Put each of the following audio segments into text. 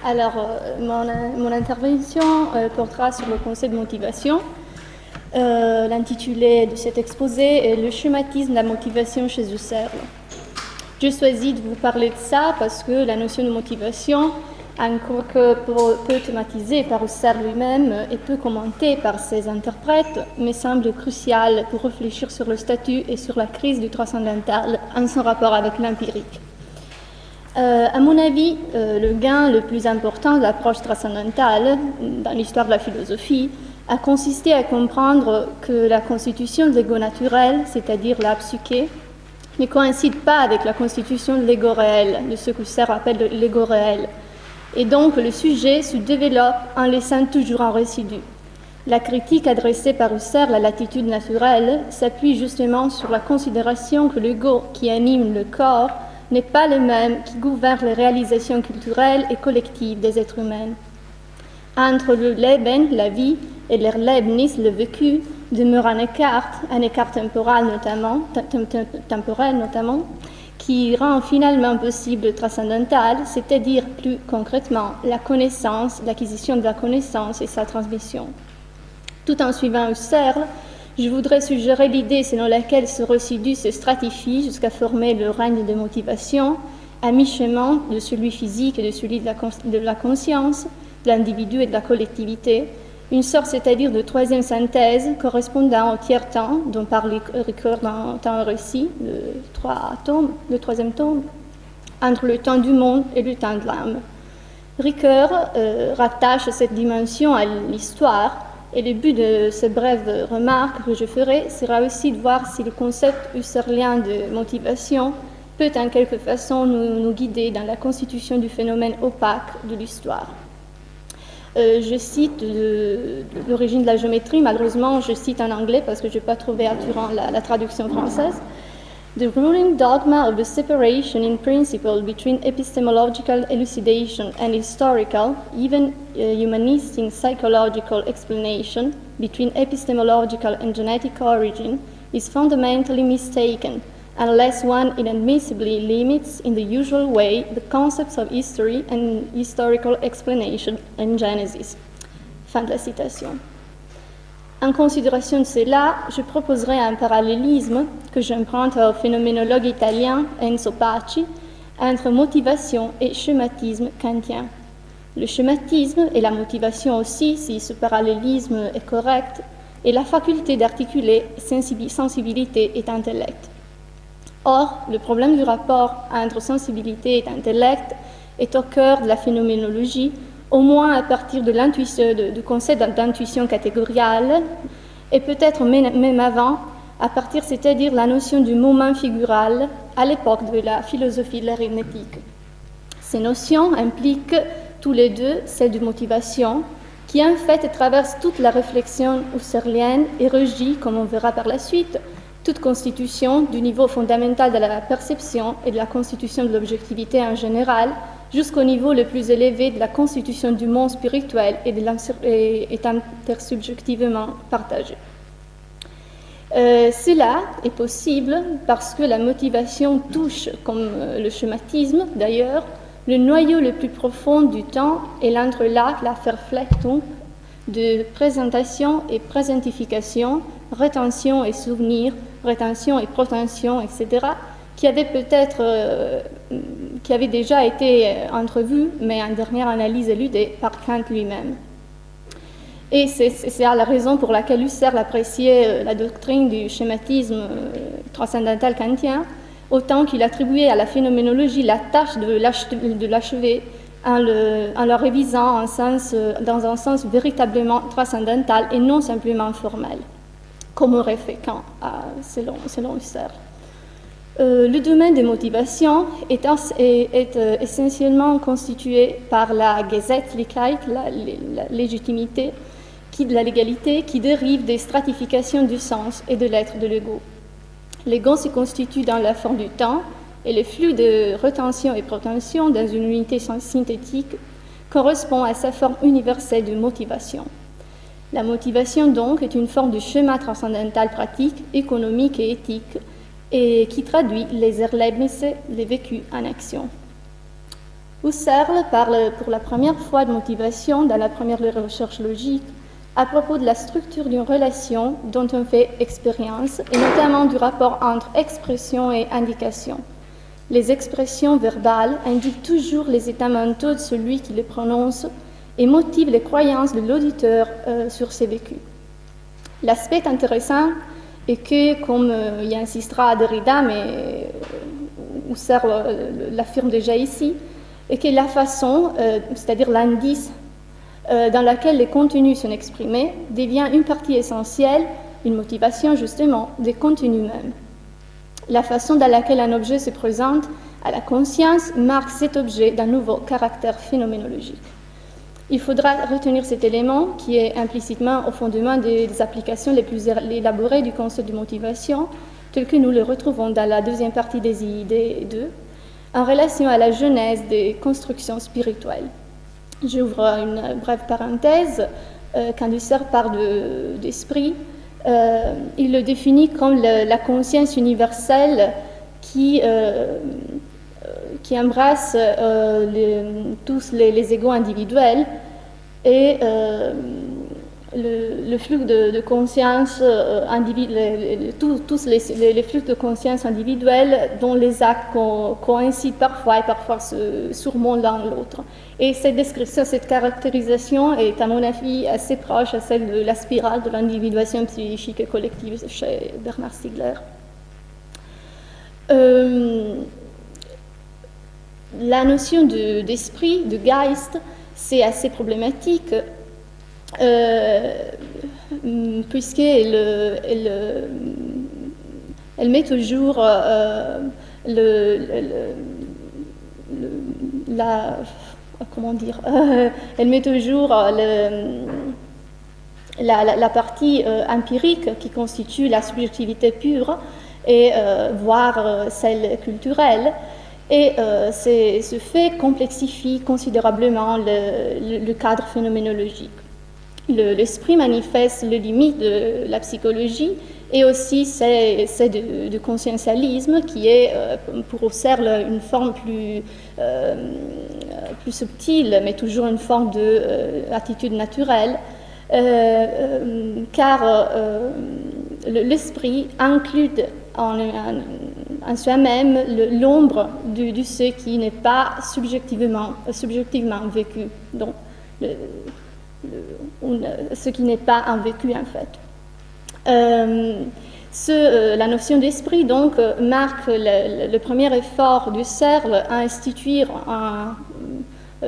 Alors, mon intervention portera sur le concept de motivation. L'intitulé de cet exposé est « Le schématisme de la motivation chez Husserl ». J'ai choisi de vous parler de ça parce que la notion de motivation, encore que peu thématisée par Husserl lui-même et peu commentée par ses interprètes, me semble cruciale pour réfléchir sur le statut et sur la crise du transcendantal en son rapport avec l'empirique. À mon avis, le gain le plus important de l'approche transcendantale dans l'histoire de la philosophie a consisté à comprendre que la constitution de l'ego naturel, c'est-à-dire la psyché, ne coïncide pas avec la constitution de l'ego réel, de ce que Husserl appelle l'ego réel. Et donc le sujet se développe en laissant toujours un résidu. La critique adressée par Husserl à l'attitude naturelle s'appuie justement sur la considération que l'ego qui anime le corps n'est pas le même qui gouverne les réalisations culturelles et collectives des êtres humains. Entre le Leben, la vie, et l'Erlebnis, le vécu, demeure un écart temporel notamment, qui rend finalement possible le transcendantal, c'est-à-dire plus concrètement la connaissance, l'acquisition de la connaissance et sa transmission. Tout en suivant Husserl, je voudrais suggérer l'idée selon laquelle ce résidu se stratifie jusqu'à former le règne de motivation, à mi-chemin de celui physique et de celui de la conscience, de l'individu et de la collectivité, une sorte, c'est-à-dire de troisième synthèse correspondant au tiers-temps dont parle Ricoeur dans Temps et récit, le troisième tome, entre le temps du monde et le temps de l'âme. Ricoeur rattache cette dimension à l'histoire, et le but de ces brèves remarques que je ferai sera aussi de voir si le concept husserlien de motivation peut en quelque façon nous guider dans la constitution du phénomène opaque de l'histoire. Je cite de l'origine de la géométrie, malheureusement je cite en anglais parce que je n'ai pas trouvé attirant la traduction française. The ruling dogma of the separation in principle between epistemological elucidation and historical, even humanistic psychological explanation between epistemological and genetic origin is fundamentally mistaken, unless one inadmissibly limits in the usual way the concepts of history and historical explanation and genesis. Fin de la citation. En considération de cela, je proposerai un parallélisme que j'emprunte au phénoménologue italien Enzo Paci entre motivation et schématisme kantien. Le schématisme et la motivation aussi, si ce parallélisme est correct, est la faculté d'articuler sensibilité et intellect. Or, le problème du rapport entre sensibilité et intellect est au cœur de la phénoménologie, au moins à partir de l'intuition, du concept d'intuition catégoriale, et peut-être même avant, à partir, c'est-à-dire la notion du moment figural à l'époque de la philosophie de l'arithmétique. Ces notions impliquent tous les deux celle de motivation, qui en fait traverse toute la réflexion husserlienne et régit, comme on verra par la suite, toute constitution du niveau fondamental de la perception et de la constitution de l'objectivité en général, jusqu'au niveau le plus élevé de la constitution du monde spirituel est intersubjectivement partagé. Cela est possible parce que la motivation touche, comme le schématisme d'ailleurs, le noyau le plus profond du temps et l'entrelac, la Verflechtung, de présentation et présentification, rétention et souvenir, rétention et protention, etc., qui avait déjà été entrevu, mais en dernière analyse éludée par Kant lui-même. Et c'est la raison pour laquelle Husserl appréciait la doctrine du schématisme transcendantal kantien, autant qu'il attribuait à la phénoménologie la tâche de l'achever en le révisant dans un sens véritablement transcendantal et non simplement formel, comme aurait fait Kant, selon Husserl. Le domaine des motivations est essentiellement constitué par la Gesetzlichkeit, la légitimité, la légalité, qui dérive des stratifications du sens et de l'être de l'ego. L'ego se constitue dans la forme du temps et le flux de rétention et protention dans une unité synthétique correspond à sa forme universelle de motivation. La motivation donc est une forme de schéma transcendantal pratique, économique et éthique, et qui traduit les Erlebnisse, les vécus en action. Husserl parle pour la première fois de motivation dans la première recherche logique à propos de la structure d'une relation dont on fait expérience, et notamment du rapport entre expression et indication. Les expressions verbales indiquent toujours les états mentaux de celui qui les prononce et motivent les croyances de l'auditeur sur ses vécus. L'aspect intéressant est que, comme y insistera Derrida, mais Husserl l'affirme déjà ici, et que la façon, c'est-à-dire l'indice dans laquelle les contenus sont exprimés, devient une partie essentielle, une motivation justement, des contenus mêmes. La façon dans laquelle un objet se présente à la conscience marque cet objet d'un nouveau caractère phénoménologique. Il faudra retenir cet élément qui est implicitement au fondement des applications les plus élaborées du concept de motivation, tel que nous le retrouvons dans la deuxième partie des idées 2, en relation à la genèse des constructions spirituelles. J'ouvre une brève parenthèse. Quand Husserl parle d'esprit, il le définit comme la conscience universelle qui embrasse tous les égos individuels et le flux de conscience tous les flux de conscience individuels dont les actes coïncident parfois et parfois se surmontent l'un l'autre. Et cette description, cette caractérisation est à mon avis assez proche à celle de la spirale de l'individuation psychique et collective chez Bernard Stiegler. La notion d'esprit, de Geist, c'est assez problématique puisqu'elle met toujours elle met toujours la partie empirique qui constitue la subjectivité pure et voire celle culturelle. Et ce fait complexifie considérablement le cadre phénoménologique. L'esprit manifeste les limites de la psychologie et aussi c'est du conscientialisme qui est pour Husserl une forme plus subtile, mais toujours une forme d'attitude naturelle, car l'esprit inclut en soi-même l'ombre de ce qui n'est pas subjectivement vécu, donc ce qui n'est pas un vécu en fait. La notion d'esprit donc marque le premier effort du Husserl à instituer, à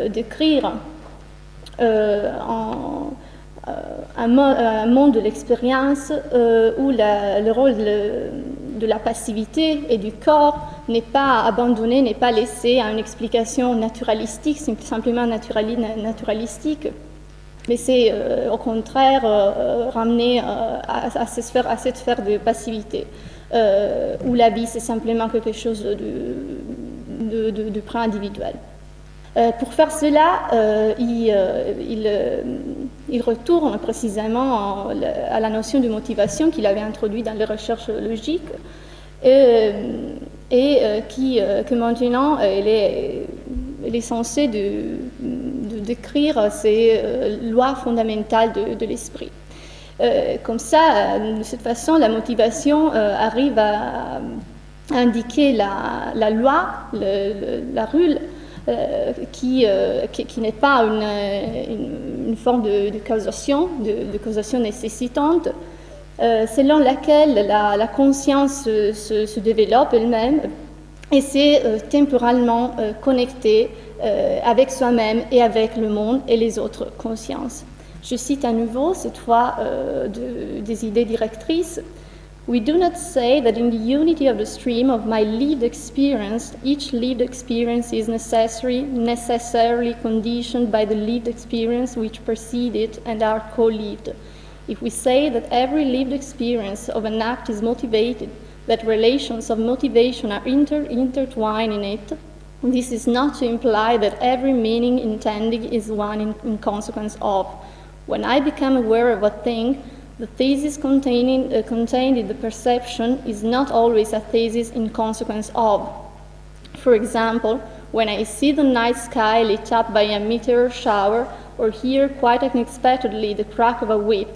décrire un monde de l'expérience où le rôle de la passivité et du corps n'est pas abandonné, n'est pas laissé à une explication naturalistique, simplement naturalistique, mais c'est au contraire ramené à cette sphère de passivité, où la vie c'est simplement quelque chose de pré-individuel. Pour faire cela, il retourne précisément à la notion de motivation qu'il avait introduite dans les recherches logiques et que maintenant elle est censée de décrire ces lois fondamentales de l'esprit. Comme ça, de cette façon, la motivation arrive à indiquer la loi, la rule, qui n'est pas une forme de causation, de causation nécessitante, selon laquelle la conscience se développe elle-même et c'est temporalement connecté avec soi-même et avec le monde et les autres consciences. Je cite à nouveau, cette fois, des idées directrices. We do not say that in the unity of the stream of my lived experience, each lived experience is necessarily conditioned by the lived experience which precede it and are co-lived. If we say that every lived experience of an act is motivated, that relations of motivation are intertwined in it, this is not to imply that every meaning intended is one in consequence of. When I become aware of a thing, the thesis contained in the perception is not always a thesis in consequence of. For example, when I see the night sky lit up by a meteor shower or hear quite unexpectedly the crack of a whip.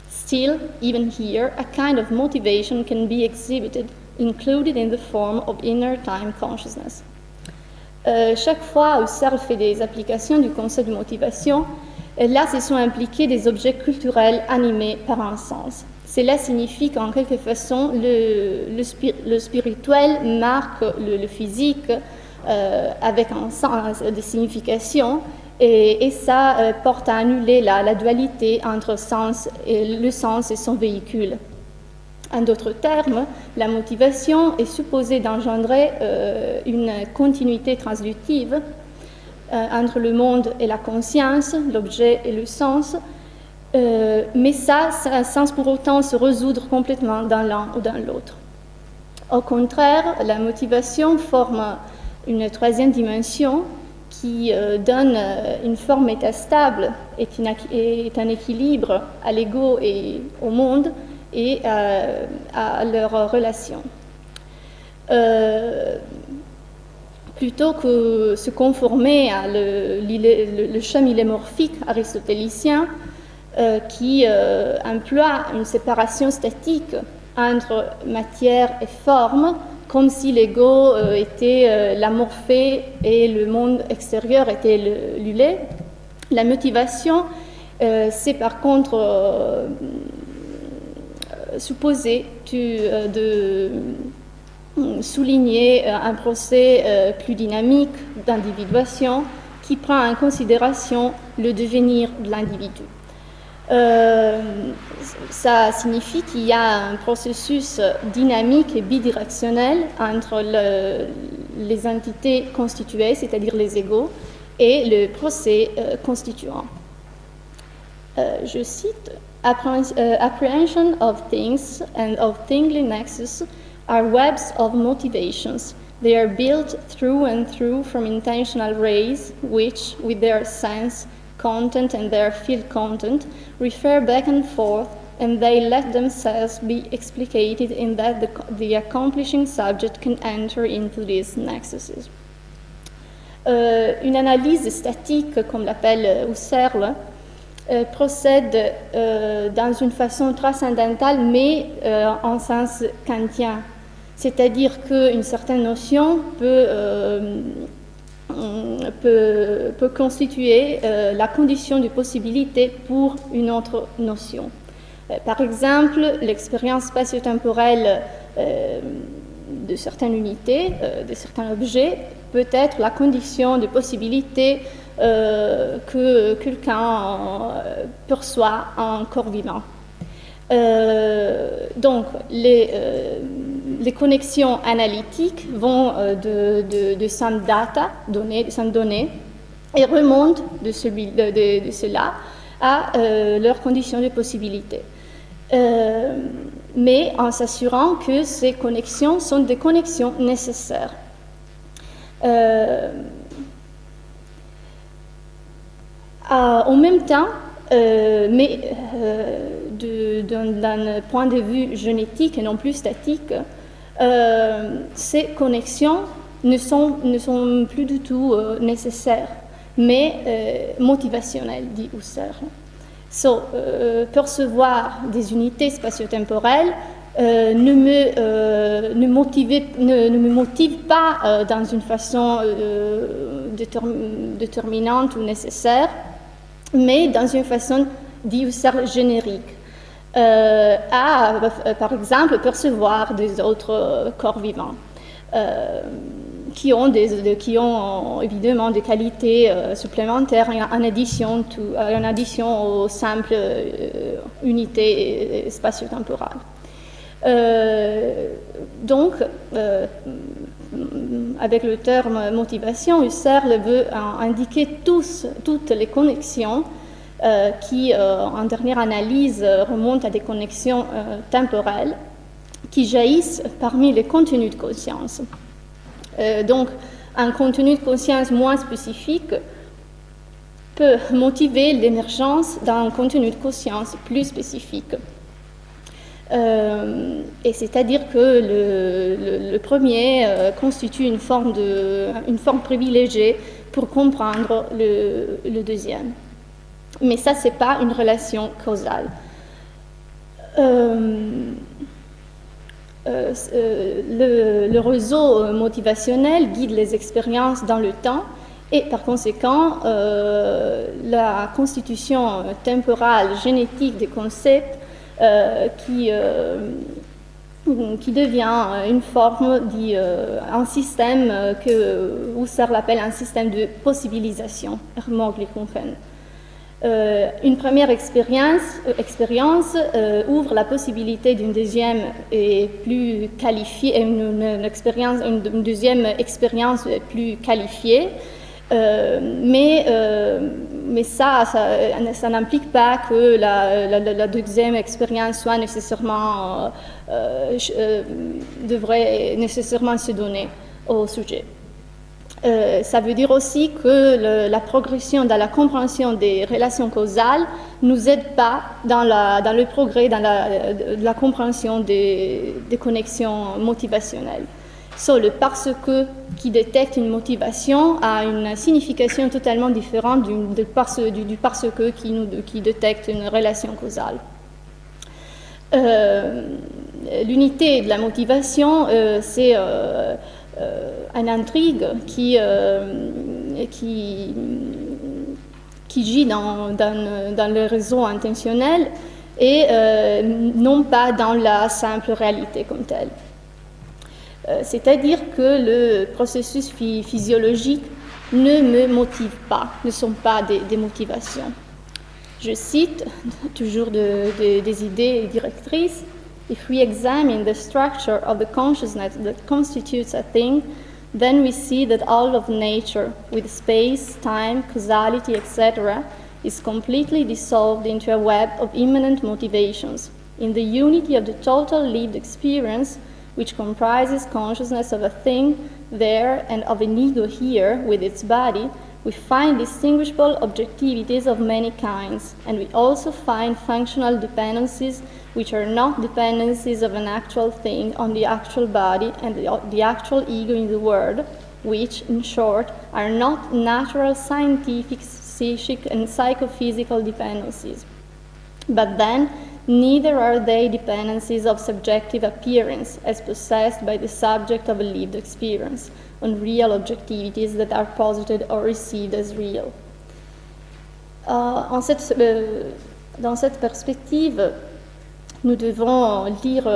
Still, even here, a kind of motivation can be exhibited, included in the form of inner time consciousness. Chaque fois où Husserl fait des applications du concept de motivation, là, se sont impliqués des objets culturels animés par un sens. Cela signifie qu'en quelque façon, le spirituel marque le physique avec un sens de signification et ça porte à annuler la dualité entre le sens et son véhicule. En d'autres termes, la motivation est supposée d'engendrer une continuité transitive entre le monde et la conscience, l'objet et le sens, mais ça sans pour autant se résoudre complètement dans l'un ou dans l'autre. Au contraire, la motivation forme une troisième dimension qui donne une forme métastable et un équilibre à l'ego et au monde et à leurs relations. Plutôt que se conformer à le champ millémorphique aristotélicien qui emploie une séparation statique entre matière et forme, comme si l'ego était la morphée et le monde extérieur était l'ulé. La motivation, c'est par contre supposer de souligner un procès plus dynamique d'individuation qui prend en considération le devenir de l'individu. Ça signifie qu'il y a un processus dynamique et bidirectionnel entre les entités constituées, c'est-à-dire les égos, et le procès constituant. Je cite, Apprehension of things and of thingly nexus are webs of motivations. They are built through and through from intentional rays, which, with their sense, content and their field content, refer back and forth, and they let themselves be explicated in that the accomplishing subject can enter into these nexuses. Une analyse statique, comme l'appelle Husserl, procède dans une façon transcendantale, mais en sens kantien. C'est-à-dire qu'une certaine notion peut constituer la condition de possibilité pour une autre notion. Par exemple, l'expérience spatio-temporelle de certaines unités, de certains objets, peut être la condition de possibilité que quelqu'un perçoit en corps vivant. Donc, les connexions analytiques vont de some data, données, et remontent de cela à leurs conditions de possibilité. Mais en s'assurant que ces connexions sont des connexions nécessaires. En même temps, mais d'un point de vue génétique et non plus statique, ces connexions ne sont plus du tout nécessaires, mais motivationnelles, dit Husserl. Percevoir des unités spatio-temporelles ne me motive pas dans une façon déterminante ou nécessaire, mais dans une façon, dit Husserl, générique. Par exemple, percevoir des autres corps vivants qui ont évidemment des qualités supplémentaires en addition aux simples unités spatio-temporales. Donc, avec le terme motivation, Husserl veut indiquer toutes les connexions qui, en dernière analyse, remontent à des connexions temporelles qui jaillissent parmi les contenus de conscience. Donc, un contenu de conscience moins spécifique peut motiver l'émergence d'un contenu de conscience plus spécifique. Et c'est-à-dire que le premier constitue une forme privilégiée pour comprendre le deuxième. Mais ça, ce n'est pas une relation causale. Le réseau motivationnel guide les expériences dans le temps et par conséquent, la constitution temporale génétique des concepts qui devient une forme, un système que Husserl appelle un système de possibilisation, une première expérience ouvre la possibilité d'une deuxième et plus qualifiée, une deuxième expérience plus qualifiée, mais ça n'implique pas que la deuxième expérience soit devrait nécessairement se donner au sujet. Ça veut dire aussi que la progression dans la compréhension des relations causales ne nous aide pas dans le progrès, dans la compréhension des connexions motivationnelles. Le parce que qui détecte une motivation a une signification totalement différente du parce que qui détecte une relation causale. L'unité de la motivation, c'est une intrigue qui gît dans le réseau intentionnel et non pas dans la simple réalité comme telle. C'est-à-dire que le processus physiologique ne me motive pas, ne sont pas des motivations. Je cite toujours des idées directrices. If we examine the structure of the consciousness that constitutes a thing, then we see that all of nature, with space, time, causality, etc., is completely dissolved into a web of immanent motivations. In the unity of the total lived experience, which comprises consciousness of a thing there and of an ego here with its body, we find distinguishable objectivities of many kinds, and we also find functional dependencies which are not dependencies of an actual thing on the actual body and the actual ego in the world, which, in short, are not natural scientific, psychic, and psychophysical dependencies. But then, neither are they dependencies of subjective appearance as possessed by the subject of a lived experience, on real objectivities that are posited or received as real. Dans cette perspective, nous devons lire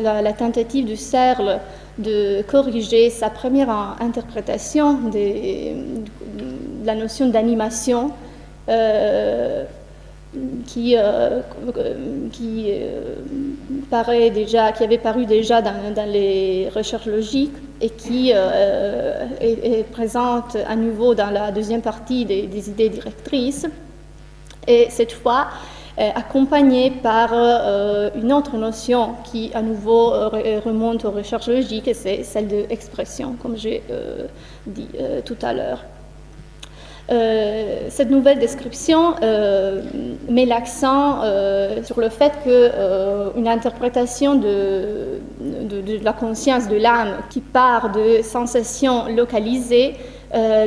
la tentative de Husserl de corriger sa première interprétation de la notion d'animation qui avait paru déjà dans les recherches logiques et qui est présente à nouveau dans la deuxième partie des idées directrices, et cette fois accompagnée par une autre notion qui à nouveau remonte aux recherches logiques, et c'est celle de expression, comme j'ai dit tout à l'heure. Cette nouvelle description met l'accent sur le fait qu'une interprétation de la conscience de l'âme qui part de sensations localisées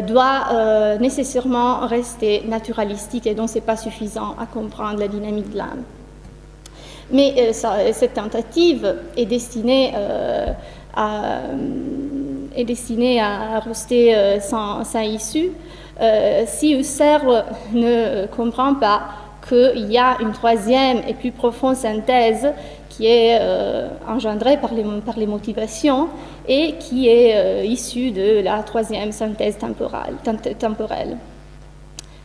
doit nécessairement rester naturalistique, et donc ce n'est pas suffisant à comprendre la dynamique de l'âme. Mais cette tentative est destinée à rester sans issue si Husserl ne comprend pas qu'il y a une troisième et plus profonde synthèse qui est engendrée par les motivations et qui est issue de la troisième synthèse temporelle,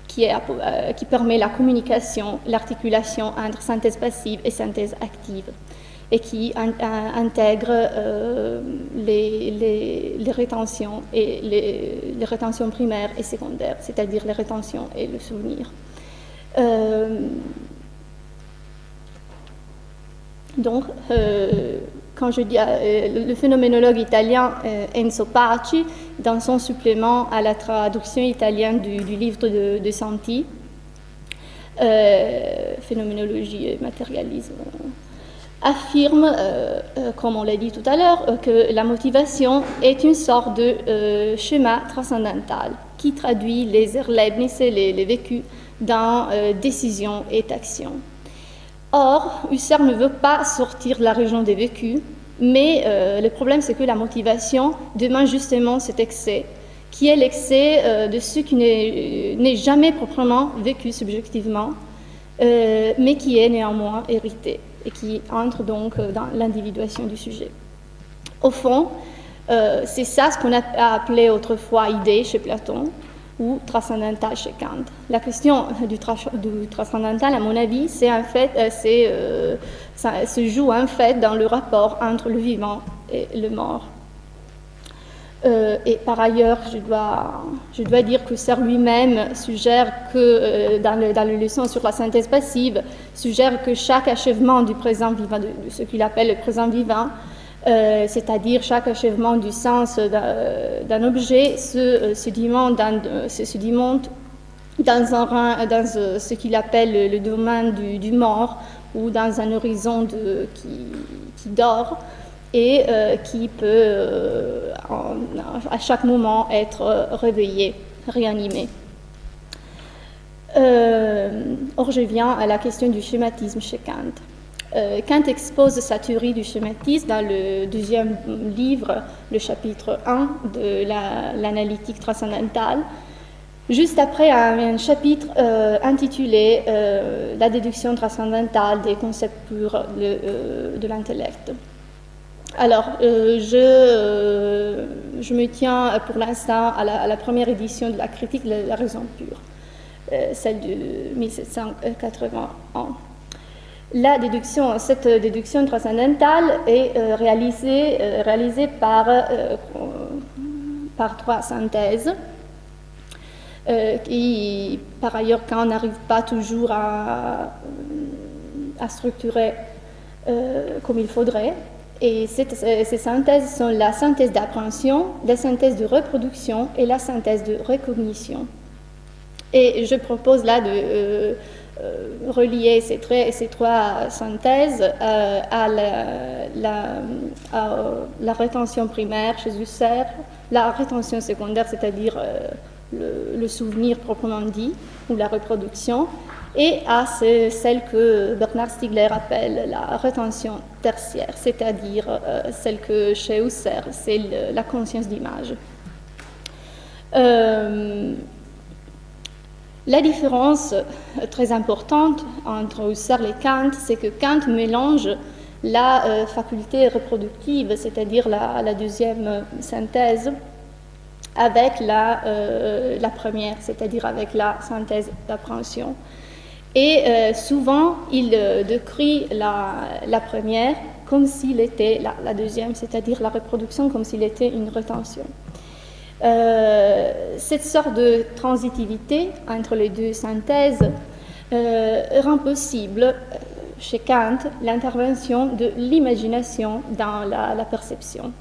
qui permet la communication, l'articulation entre synthèse passive et synthèse active, et qui intègre les rétentions et les rétentions primaires et secondaires, c'est-à-dire les rétentions et le souvenir. Donc, quand je dis le phénoménologue italien Enzo Paci, dans son supplément à la traduction italienne du livre de Santi, Phénoménologie et matérialisme, affirme, comme on l'a dit tout à l'heure, que la motivation est une sorte de schéma transcendantal qui traduit les Erlebnisse, les vécus, dans décision et action. Or, Husserl ne veut pas sortir de la région des vécus, mais le problème c'est que la motivation demande justement cet excès, qui est l'excès de ce qui n'est jamais proprement vécu subjectivement, mais qui est néanmoins hérité et qui entre donc dans l'individuation du sujet. Au fond, c'est ça ce qu'on a appelé autrefois idée chez Platon ou transcendantal chez Kant. La question du transcendantal, à mon avis, ça se joue en fait dans le rapport entre le vivant et le mort. Et par ailleurs, je dois dire que Husserl lui-même suggère que, dans les leçons sur la synthèse passive, suggère que chaque achèvement du présent vivant, de ce qu'il appelle le présent vivant, c'est-à-dire chaque achèvement du sens d'un objet, se dimonte dans ce qu'il appelle le domaine du mort, ou dans un horizon qui dort, et qui peut à chaque moment être réveillé, réanimé. Or, je viens à la question du schématisme chez Kant. Kant expose sa théorie du schématisme dans le deuxième livre, le chapitre 1 de l'analytique transcendantale, juste après un chapitre intitulé La déduction transcendantale des concepts purs de l'intellect. Alors, je me tiens pour l'instant à la première édition de la critique de la raison pure, celle de 1781. Cette déduction transcendantale est réalisée par trois synthèses, qui, par ailleurs, quand on n'arrive pas toujours à structurer comme il faudrait. Et ces synthèses sont la synthèse d'appréhension, la synthèse de reproduction et la synthèse de recognition. Et je propose là de relier ces trois synthèses à la rétention primaire chez Husserl, la rétention secondaire, c'est-à-dire le souvenir proprement dit, ou la reproduction, et à celle que Bernard Stiegler appelle la rétention tertiaire, c'est-à-dire celle que chez Husserl, c'est la conscience d'image. La différence très importante entre Husserl et Kant, c'est que Kant mélange la faculté reproductive, c'est-à-dire la deuxième synthèse, avec la première, c'est-à-dire avec la synthèse d'appréhension. Et souvent, il décrit la première comme s'il était la deuxième, c'est-à-dire la reproduction comme s'il était une rétention. Cette sorte de transitivité entre les deux synthèses rend possible chez Kant l'intervention de l'imagination dans la perception.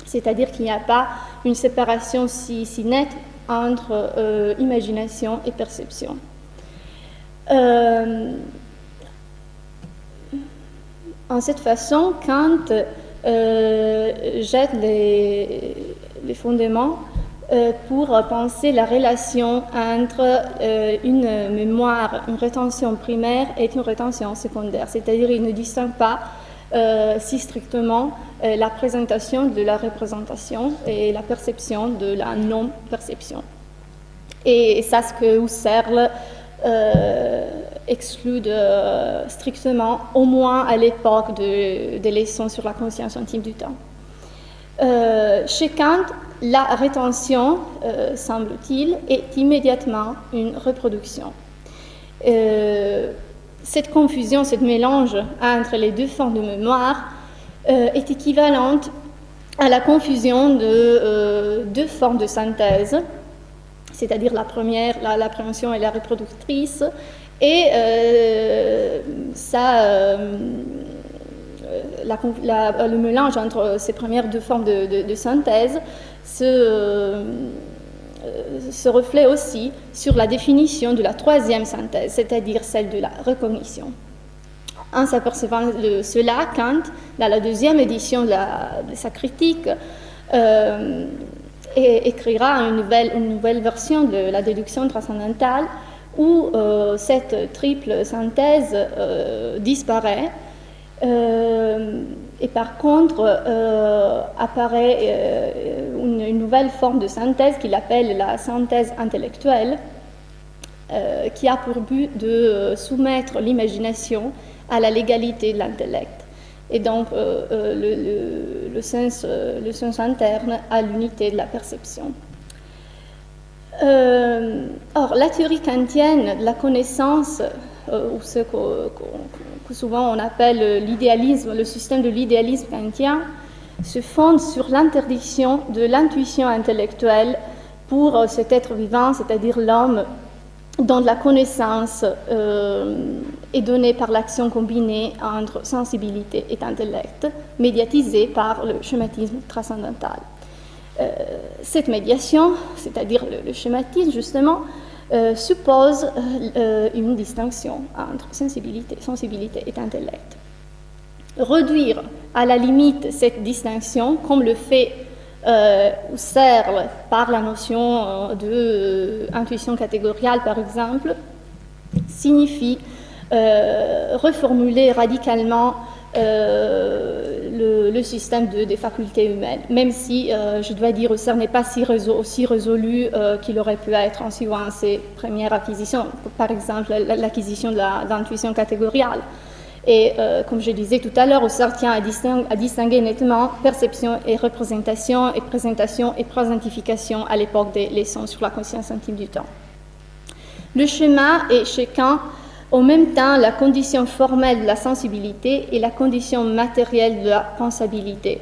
C'est-à-dire qu'il n'y a pas une séparation si nette entre imagination et perception. En cette façon, Kant jette les fondements pour penser la relation entre une mémoire, une rétention primaire et une rétention secondaire. C'est-à-dire qu'il ne distingue pas si strictement la présentation de la représentation et la perception de la non-perception. Et ça, ce que Husserl exclude strictement, au moins à l'époque des leçons sur la conscience intime du temps. Chez Kant, la rétention, semble-t-il, est immédiatement une reproduction. Cette confusion, ce mélange entre les deux formes de mémoire est équivalente à la confusion de deux formes de synthèse, c'est-à-dire la première, l'appréhension et la reproductrice, et le mélange entre ces premières deux formes de synthèse se reflète aussi sur la définition de la troisième synthèse, c'est-à-dire celle de la recognition. En s'apercevant de cela, Kant, dans la deuxième édition de sa critique, écrira une nouvelle version de la déduction transcendantale où cette triple synthèse disparaît et par contre apparaît une nouvelle forme de synthèse qu'il appelle la synthèse intellectuelle qui a pour but de soumettre l'imagination à la légalité de l'intellect et donc le sens interne à l'unité de la perception. Or, la théorie kantienne de la connaissance, ou ce que souvent on appelle l'idéalisme, le système de l'idéalisme kantien, se fonde sur l'interdiction de l'intuition intellectuelle pour cet être vivant, c'est-à-dire l'homme, dont la connaissance est donnée par l'action combinée entre sensibilité et intellect, médiatisée par le schématisme transcendantal. Cette médiation, c'est-à-dire le schématisme, justement, suppose une distinction entre sensibilité et intellect. Réduire à la limite cette distinction, comme le fait Husserl par la notion d'intuition catégoriale, par exemple, signifie reformuler radicalement le système des facultés humaines, même si, je dois dire, Husserl n'est pas aussi résolu qu'il aurait pu être en suivant ses premières acquisitions, par exemple l'acquisition de l'intuition catégoriale. Et comme je disais tout à l'heure, Husserl tient à distinguer nettement perception et représentation, et présentation et présentification à l'époque des leçons sur la conscience intime du temps. Le schéma est chez Kant en même temps la condition formelle de la sensibilité et la condition matérielle de la pensabilité.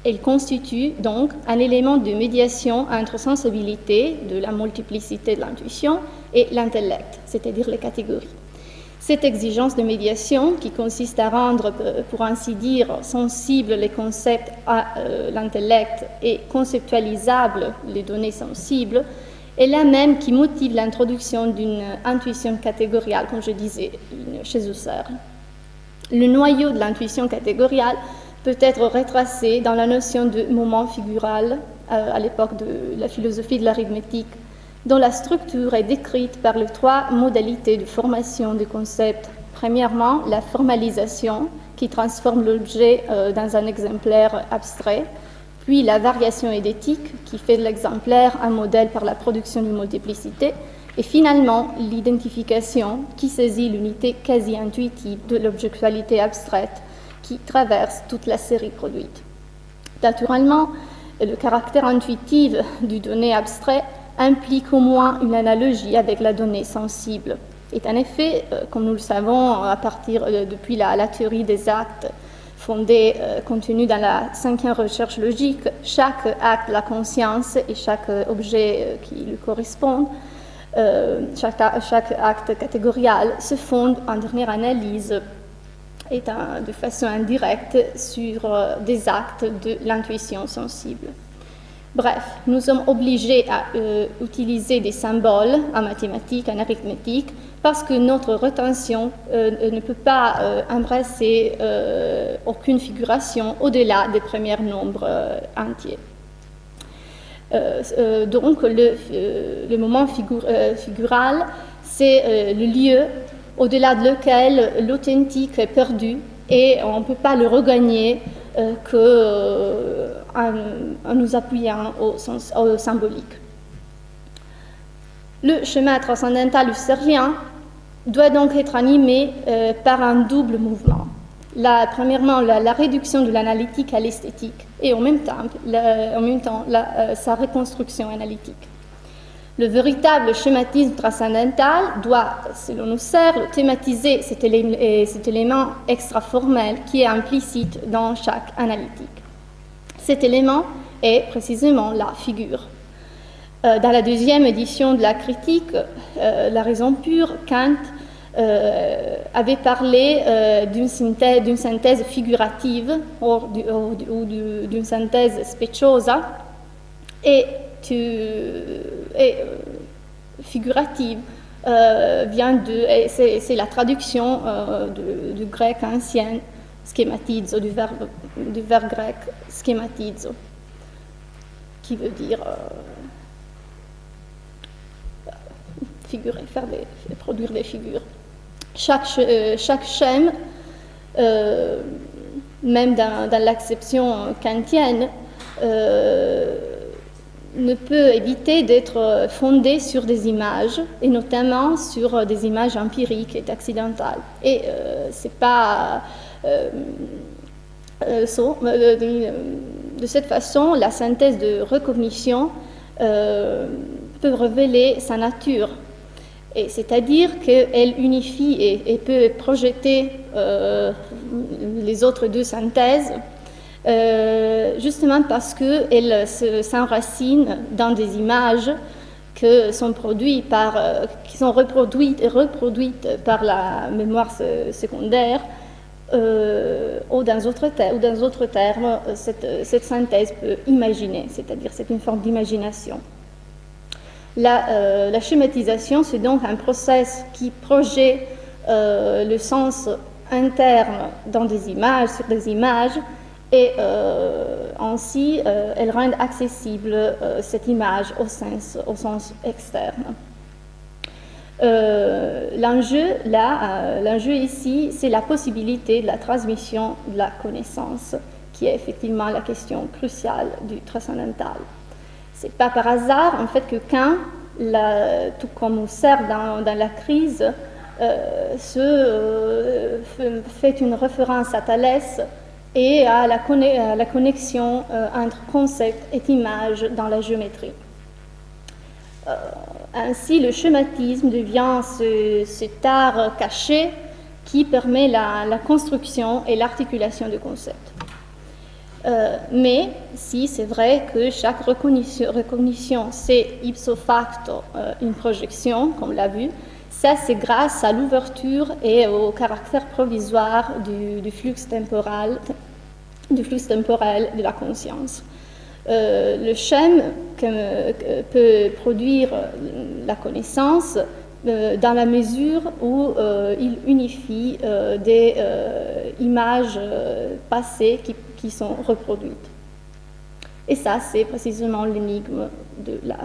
Elle constitue donc un élément de médiation entre sensibilité, de la multiplicité de l'intuition, et l'intellect, c'est-à-dire les catégories. Cette exigence de médiation, qui consiste à rendre, pour ainsi dire, sensibles les concepts à l'intellect et conceptualisables les données sensibles, est la même qui motive l'introduction d'une intuition catégoriale, comme je disais, chez Husserl. Le noyau de l'intuition catégoriale peut être retracé dans la notion de moment figural à l'époque de la philosophie de l'arithmétique, dont la structure est décrite par les trois modalités de formation des concepts. Premièrement, la formalisation, qui transforme l'objet dans un exemplaire abstrait, puis la variation édétique, qui fait de l'exemplaire un modèle par la production d'une multiplicité, et finalement l'identification, qui saisit l'unité quasi-intuitive de l'objectualité abstraite, qui traverse toute la série produite. Naturellement, le caractère intuitif du donné abstrait implique au moins une analogie avec la donnée sensible. Et en effet, comme nous le savons, depuis la théorie des actes fondée, contenue dans la 5e recherche logique, chaque acte de la conscience et chaque objet qui lui correspond, chaque acte catégorial se fonde en dernière analyse et de façon indirecte sur des actes de l'intuition sensible. Bref, nous sommes obligés à utiliser des symboles en mathématiques, en arithmétique, parce que notre rétention ne peut pas embrasser aucune figuration au-delà des premiers nombres entiers. Donc, le moment figural, c'est le lieu au-delà de lequel l'authentique est perdu et on ne peut pas le regagner en nous appuyant au symbolique. Le schéma transcendantal husserlien doit donc être animé par un double mouvement. Premièrement, la réduction de l'analytique à l'esthétique et en même temps sa reconstruction analytique. Le véritable schématisme transcendantal doit, selon Husserl, thématiser cet élément extra-formel qui est implicite dans chaque analytique. Cet élément est précisément la figure. Dans la deuxième édition de la critique, La raison pure, Kant avait parlé d'une synthèse figurative ou d'une synthèse speciosa et figurative c'est la traduction du grec ancien schématizo, du verbe grec schématizo, qui veut dire figurer, produire des figures. Chaque schème, même dans l'acception kantienne, ne peut éviter d'être fondé sur des images, et notamment sur des images empiriques et accidentales. Et c'est pas de cette façon, la synthèse de recognition peut révéler sa nature. Et c'est-à-dire qu'elle unifie et peut projeter les autres deux synthèses, justement parce qu'elle s'enracine dans des images qui sont reproduites par la mémoire secondaire, ou dans d'autres termes, cette synthèse peut imaginer, c'est-à-dire c'est une forme d'imagination. La schématisation, c'est donc un process qui projette le sens interne dans des images, sur des images, et ainsi elle rend accessible cette image au sens externe. L'enjeu ici, c'est la possibilité de la transmission de la connaissance, qui est effectivement la question cruciale du transcendantal. C'est pas par hasard, en fait, que Kant, tout comme Husserl dans la crise, fait une référence à Thalès et à la connexion entre concept et image dans la géométrie. Ainsi, le schématisme devient cet art caché qui permet la construction et l'articulation de concepts. Mais si c'est vrai que chaque recognition c'est ipso facto une projection, comme on l'a vu, ça c'est grâce à l'ouverture et au caractère provisoire du flux temporel de la conscience. Le schème peut produire la connaissance dans la mesure où il unifie des images passées qui sont reproduites. Et ça, c'est précisément l'énigme de la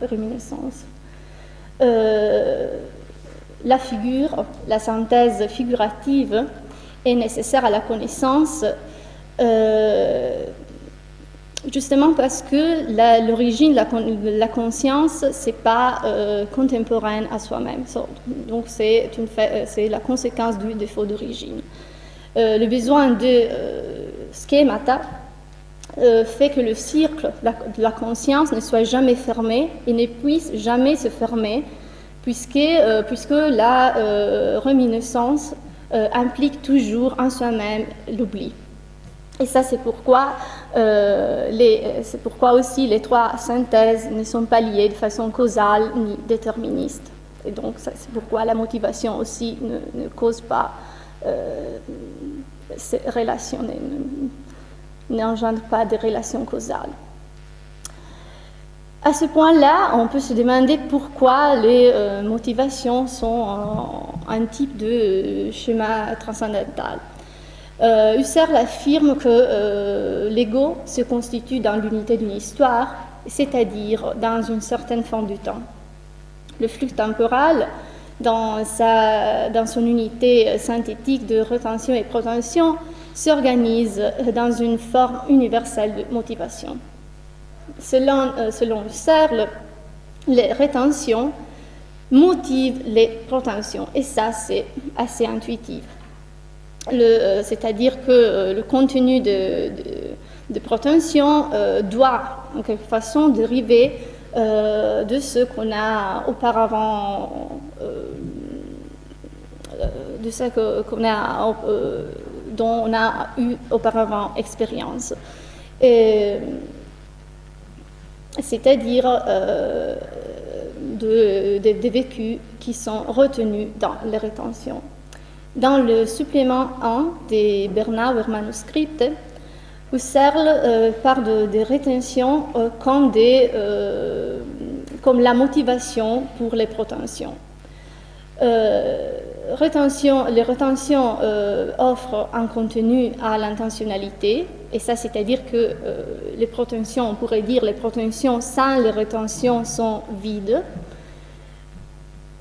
réminiscence. La figure, la synthèse figurative est nécessaire à la connaissance, justement parce que l'origine de la conscience, c'est pas contemporaine à soi-même. Donc c'est la conséquence du défaut d'origine. Le besoin de schémata fait que le cercle de la conscience ne soit jamais fermé et ne puisse jamais se fermer, puisque la réminiscence implique toujours en soi-même l'oubli. Et ça, c'est pourquoi aussi les trois synthèses ne sont pas liées de façon causale ni déterministe. Et donc, c'est pourquoi la motivation aussi ne cause pas ces relations, n'engendre pas de relations causales. À ce point-là, on peut se demander pourquoi les motivations sont un type de schéma transcendantal. Husserl affirme que l'ego se constitue dans l'unité d'une histoire, c'est-à-dire dans une certaine forme du temps. Le flux temporal, dans son unité synthétique de rétention et protention, s'organise dans une forme universelle de motivation. Selon Husserl, les rétentions motivent les protensions, et ça, c'est assez intuitif. C'est-à-dire que le contenu de protension doit, en quelque façon, dériver de ce qu'on a auparavant, dont on a eu auparavant expérience. C'est-à-dire des vécus qui sont retenus dans les rétentions. Dans le supplément 1 des Bernauer manuscrits, Husserl parle des rétentions comme la motivation pour les protensions. Les rétentions offrent un contenu à l'intentionnalité, et ça, c'est-à-dire que les protensions, on pourrait dire les protentions sans les rétentions sont vides.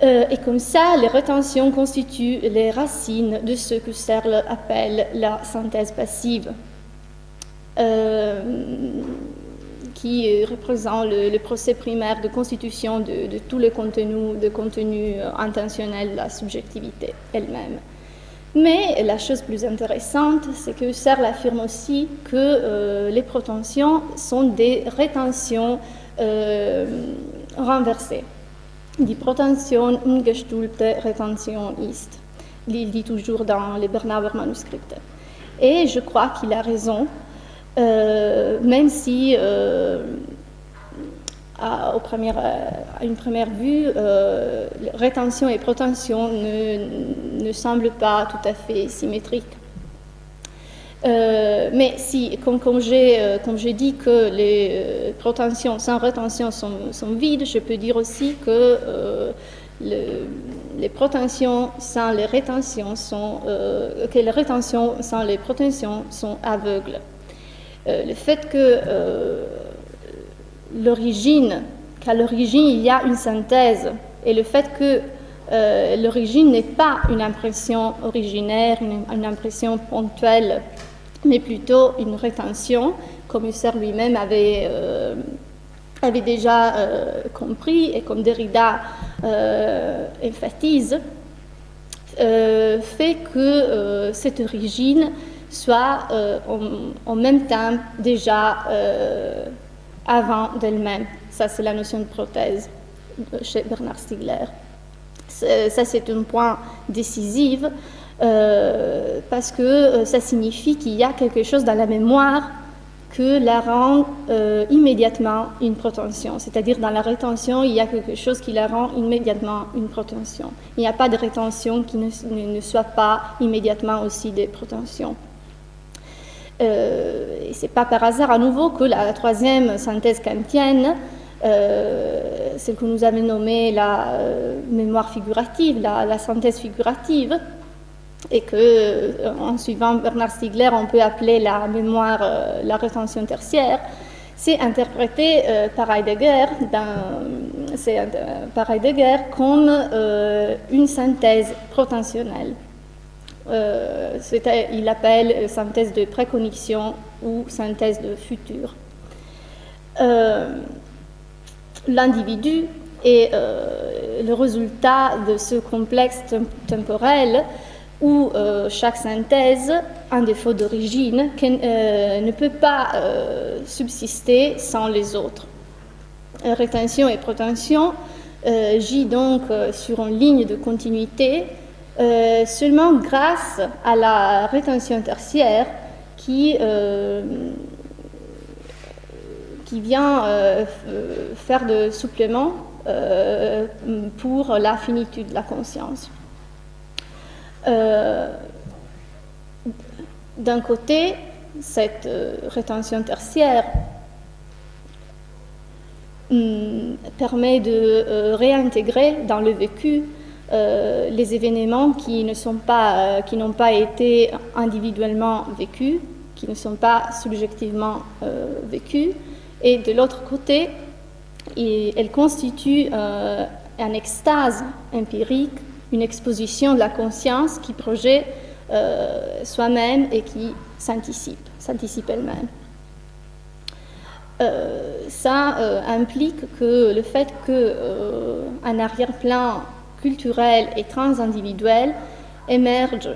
Et comme ça, les rétentions constituent les racines de ce que Searle appelle la synthèse passive, qui représente le procès primaire de constitution de tous les contenus intentionnels de la subjectivité elle-même. Mais la chose plus intéressante, c'est que Searle affirme aussi que les protensions sont des rétentions renversées. Die Protension ungestuhlte Retention ist. Il dit toujours dans les Bernauer manuscrits. Et je crois qu'il a raison, même si à une première vue, rétention et protension ne semblent pas tout à fait symétriques. Mais si, comme j'ai dit que les protensions sans rétention sont vides, je peux dire aussi que les protensions sans les rétentions que les rétentions sans les protensions sont aveugles. Le fait qu'à l'origine il y a une synthèse, et le fait que l'origine n'est pas une impression originaire, une impression ponctuelle, mais plutôt une rétention, comme Husserl lui-même avait déjà compris, et comme Derrida emphatise, fait que cette origine soit en même temps déjà avant d'elle-même. Ça, c'est la notion de prothèse chez Bernard Stiegler. Ça, c'est un point décisif parce que ça signifie qu'il y a quelque chose dans la mémoire que la rend immédiatement une protension. C'est-à-dire dans la rétention, il y a quelque chose qui la rend immédiatement une protension. Il n'y a pas de rétention qui ne soit pas immédiatement aussi des protensions. Et ce n'est pas par hasard à nouveau que la troisième synthèse kantienne, celle que nous avons nommée la mémoire figurative, la synthèse figurative, et que, en suivant Bernard Stiegler, on peut appeler la mémoire la rétention tertiaire, c'est interprété par Heidegger comme une synthèse protentionnelle. Il appelle synthèse de précognition ou synthèse de futur. L'individu est le résultat de ce complexe temporel où chaque synthèse, un défaut d'origine, ne peut pas subsister sans les autres. Rétention et protension gît donc sur une ligne de continuité seulement grâce à la rétention tertiaire qui vient faire de supplément pour la finitude de la conscience. D'un côté, cette rétention tertiaire permet de réintégrer dans le vécu les événements qui n'ont pas été individuellement vécus, qui ne sont pas subjectivement vécus, et de l'autre côté, elle constitue une extase empirique, une exposition de la conscience qui projette soi-même et qui s'anticipe elle-même. Ça implique que le fait qu'un arrière-plan culturel et transindividuel émerge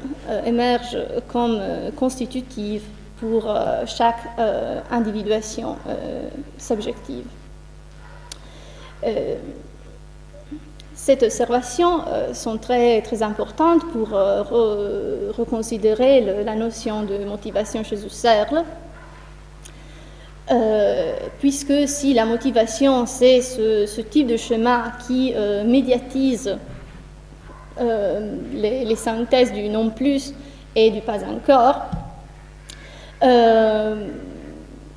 comme constitutive pour chaque individuation subjective. Ces observations sont très, très importantes pour reconsidérer la notion de motivation chez Husserl, puisque si la motivation, c'est ce type de schéma qui médiatise les synthèses du non plus et du pas encore,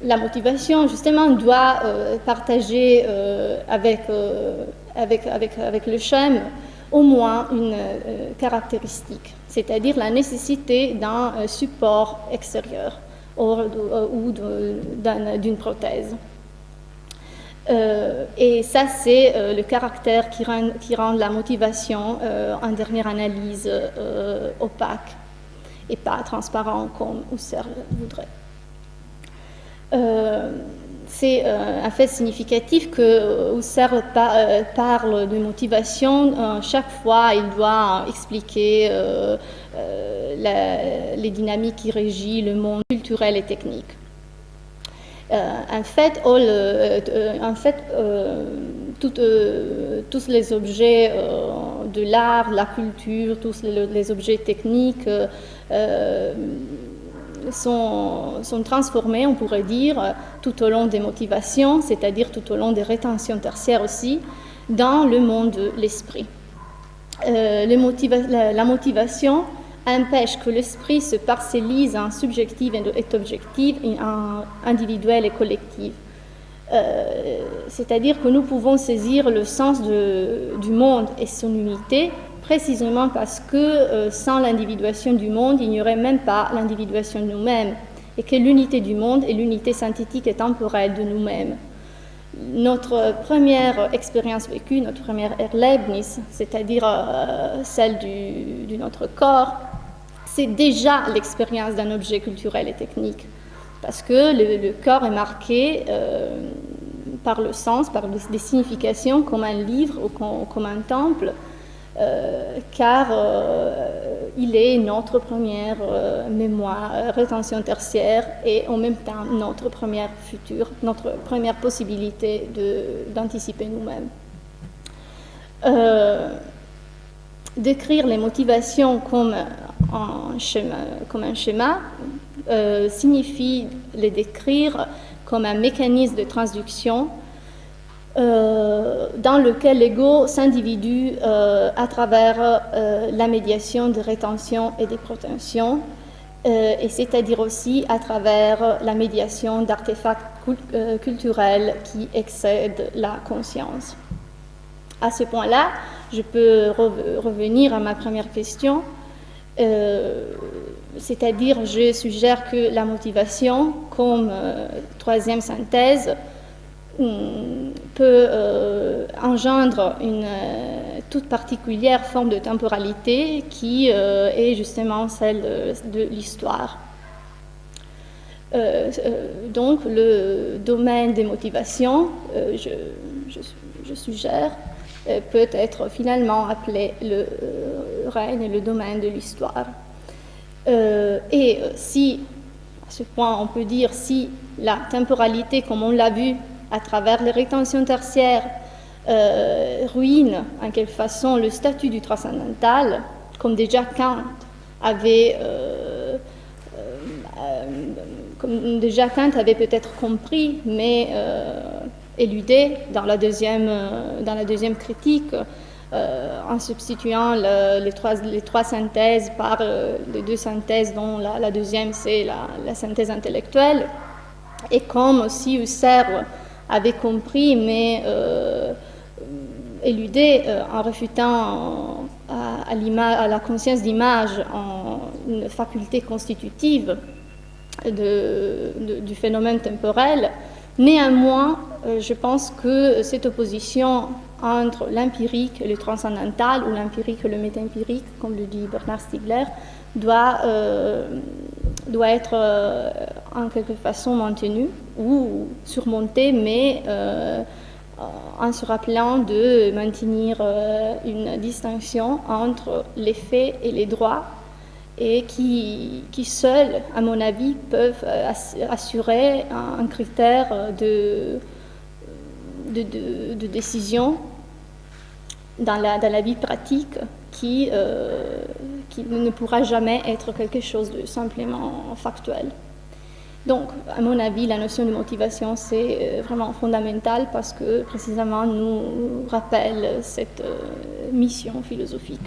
la motivation, justement, doit partager avec le schème au moins une caractéristique, c'est-à-dire la nécessité d'un support extérieur ou d'une prothèse. Et ça, c'est le caractère qui rend la motivation, en dernière analyse, opaque et pas transparent comme Husserl voudrait. C'est un fait significatif que Husserl parle de motivation. Chaque fois, il doit expliquer les dynamiques qui régissent le monde culturel et technique. En fait, tous les objets de l'art, la culture, tous les objets techniques sont transformés, on pourrait dire, tout au long des motivations, c'est-à-dire tout au long des rétentions tertiaires aussi, dans le monde de l'esprit. La motivation empêche que l'esprit se parcellise en subjective et objective, en individuel et collectif. C'est-à-dire que nous pouvons saisir le sens du monde et son unité précisément parce que sans l'individuation du monde, il n'y aurait même pas l'individuation de nous-mêmes, et que l'unité du monde est l'unité synthétique et temporelle de nous-mêmes. Notre première expérience vécue, notre première Erlebnis, c'est-à-dire celle de notre corps, c'est déjà l'expérience d'un objet culturel et technique, parce que le corps est marqué par le sens, par des significations comme un livre ou comme un temple, car il est notre première mémoire, rétention tertiaire et en même temps notre première future, notre première possibilité d'anticiper nous-mêmes. Décrire les motivations comme un schéma signifie les décrire comme un mécanisme de transduction dans lequel l'ego s'individue à travers la médiation de rétention et des protensions, et c'est-à-dire aussi à travers la médiation d'artefacts culturels qui excèdent la conscience. À ce point-là, je peux revenir à ma première question, c'est-à-dire je suggère que la motivation, comme troisième synthèse, peut engendre une toute particulière forme de temporalité qui est justement celle de l'histoire. Donc le domaine des motivations, je suggère, peut être finalement appelé le règne et le domaine de l'histoire. Et si, à ce point on peut dire, si la temporalité, comme on l'a vu, à travers les rétentions tertiaires, ruine en quelque façon le statut du transcendantal, comme déjà Kant avait peut-être compris, mais éludé dans la deuxième critique, en substituant les trois synthèses par les deux synthèses, dont la deuxième c'est la synthèse intellectuelle, et comme aussi Husserl avait compris, mais éludé en refutant à la conscience d'image une faculté constitutive du phénomène temporel. Néanmoins, je pense que cette opposition entre l'empirique et le transcendantal, ou l'empirique et le métaempirique, comme le dit Bernard Stiegler, doit être en quelque façon maintenue ou surmontée, mais en se rappelant de maintenir une distinction entre les faits et les droits, et qui seuls, à mon avis, peuvent assurer un critère de décision dans la vie pratique qui ne pourra jamais être quelque chose de simplement factuel. Donc, à mon avis, la notion de motivation, c'est vraiment fondamental parce que, précisément, nous rappelle cette mission philosophique.